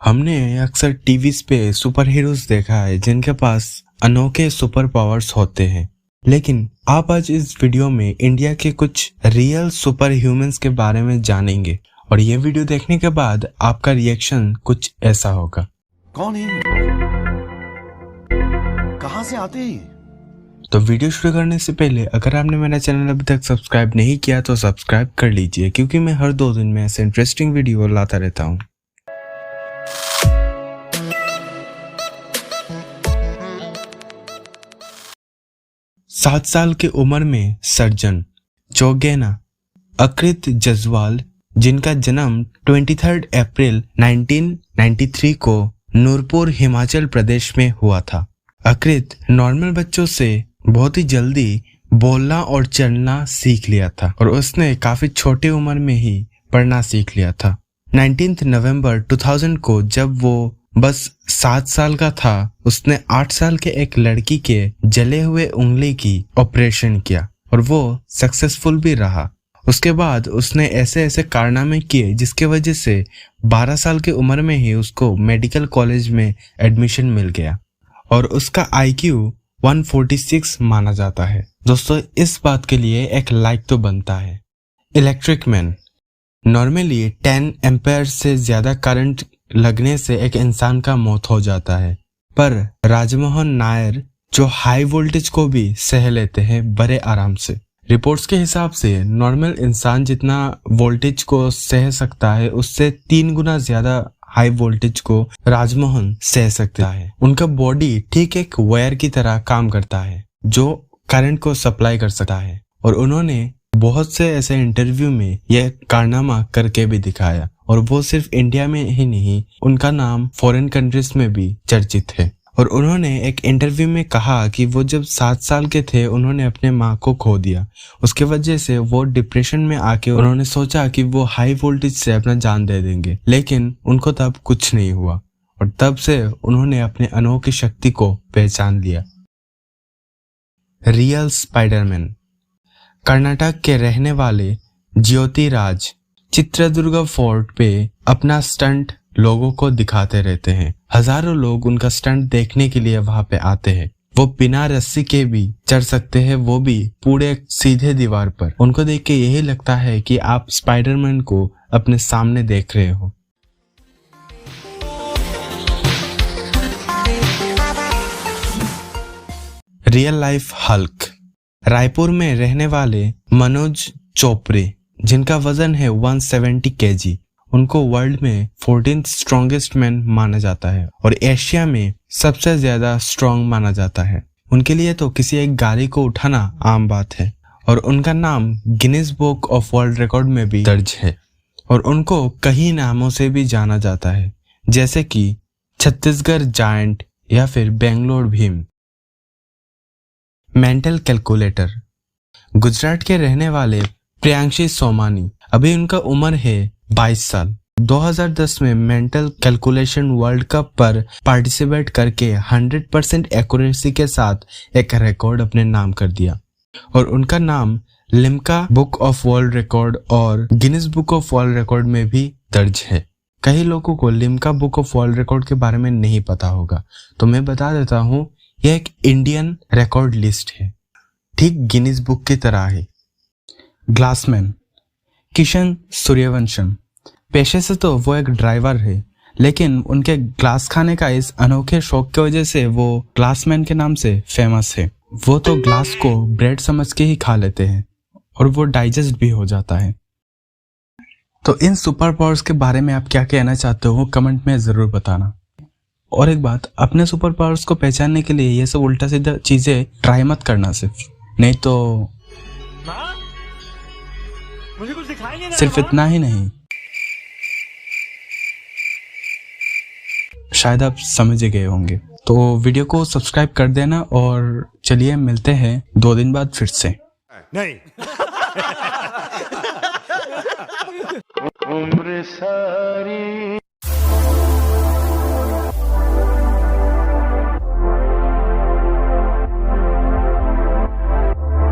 हमने अक्सर टीवीज पे सुपर हीरोज देखा है जिनके पास अनोखे सुपर पावर्स होते हैं, लेकिन आप आज इस वीडियो में इंडिया के कुछ रियल सुपर ह्यूमंस के बारे में जानेंगे और ये वीडियो देखने के बाद आपका रिएक्शन कुछ ऐसा होगा। कौन है? कहां से आते हैं? तो वीडियो शुरू करने से पहले अगर आपने मेरा चैनल अभी तक सब्सक्राइब नहीं किया तो सब्सक्राइब कर लीजिए, क्योंकि मैं हर 2 दिन में ऐसे इंटरेस्टिंग वीडियो लाता रहता हूँ। सात साल की उम्र में सर्जन जोगेना अकृत जसवाल, जिनका जन्म 23 अप्रैल 1993 को नूरपुर हिमाचल प्रदेश में हुआ था। अकृत नॉर्मल बच्चों से बहुत ही जल्दी बोलना और चलना सीख लिया था और उसने काफी छोटी उम्र में ही पढ़ना सीख लिया था। 19 नवंबर 2000 को जब वो बस 7 साल का था, उसने 8 साल के एक लड़की के जले हुए उंगली की ऑपरेशन किया और वो सक्सेसफुल भी रहा। उसके बाद उसने ऐसे कारनामे किए जिसके वजह से 12 साल की उम्र में ही उसको मेडिकल कॉलेज में एडमिशन मिल गया और उसका IQ 146 माना जाता है। दोस्तों, इस बात के लिए एक लाइक तो बनता है। इलेक्ट्रिक मैन नॉर्मली 10 एम्पेयर से ज्यादा करंट लगने से एक इंसान का मौत हो जाता है, पर राजमोहन नायर जो हाई वोल्टेज को भी सह लेते हैं बड़े आराम से। रिपोर्ट्स के हिसाब से नॉर्मल इंसान जितना वोल्टेज को सह सकता है उससे 3 गुना ज्यादा हाई वोल्टेज को राजमोहन सह सकता है। उनका बॉडी ठीक एक वायर की तरह काम करता है जो करंट को सप्लाई कर सकता है और उन्होंने बहुत से ऐसे इंटरव्यू में यह कारनामा करके भी दिखाया और वो सिर्फ इंडिया में ही नहीं, उनका नाम फॉरेन कंट्रीज में भी चर्चित है। और उन्होंने एक इंटरव्यू में कहा कि वो जब 7 साल के थे उन्होंने अपने माँ को खो दिया। उसके वजह से वो डिप्रेशन में आके उन्होंने सोचा कि वो हाई वोल्टेज से अपना जान दे देंगे, लेकिन उनको तब कुछ नहीं हुआ और तब से उन्होंने अपने अनोखी शक्ति को पहचान लिया। रियल स्पाइडरमैन कर्नाटक के रहने वाले ज्योतिराज चित्रदुर्गा फोर्ट पे अपना स्टंट लोगों को दिखाते रहते हैं। हजारों लोग उनका स्टंट देखने के लिए वहां पे आते हैं। वो बिना रस्सी के भी चढ़ सकते हैं, वो भी पूरे सीधे दीवार पर। उनको देख के यही लगता है कि आप स्पाइडरमैन को अपने सामने देख रहे हो। रियल लाइफ हल्क रायपुर में रहने वाले मनोज चोपड़े, जिनका वजन है 170 kg, उनको वर्ल्ड में 14th स्ट्रॉन्गेस्ट मैन माना जाता है और एशिया में सबसे ज्यादा स्ट्रॉन्ग माना जाता है। उनके लिए तो किसी एक गाड़ी को उठाना आम बात है और उनका नाम Guinness book of world record में भी दर्ज है और उनको कई नामों से भी जाना जाता है, जैसे कि छत्तीसगढ़ जायंट या फिर बेंगलोर भीम। मेंटल कैलकुलेटर गुजरात के रहने वाले प्रियांशी सोमानी, अभी उनका उम्र है 22 साल। 2010 में मेंटल कैलकुलेशन वर्ल्ड कप पर पार्टिसिपेट करके 100% एक्यूरेसी के साथ एक रिकॉर्ड अपने नाम कर दिया और उनका नाम Limca book of world record और Guinness book of world record में भी दर्ज है। कई लोगों को Limca book of world record के बारे में नहीं पता होगा, तो मैं बता देता हूँ, यह एक इंडियन रिकॉर्ड लिस्ट है, ठीक गिनीज बुक की तरह है। ग्लासमैन किशन सूर्यवंशम, पेशे से तो वो एक ड्राइवर है, लेकिन उनके ग्लास खाने का इस अनोखे शौक की वजह से वो ग्लासमैन के नाम से फेमस है। वो तो ग्लास को ब्रेड समझ के ही खा लेते हैं और वो डाइजेस्ट भी हो जाता है। तो इन सुपर पावर्स के बारे में आप क्या कहना चाहते हो कमेंट में जरूर बताना। और एक बात, अपने सुपर पावर्स को पहचानने के लिए ये सब उल्टा सीधा चीजें ट्राई मत करना, नहीं तो मुझे कुछ दिखाई नहीं सिर्फ इतना ही नहीं, शायद आप समझ गए होंगे। तो वीडियो को सब्सक्राइब कर देना और चलिए मिलते हैं 2 दिन बाद फिर से। नहीं उम्र सारी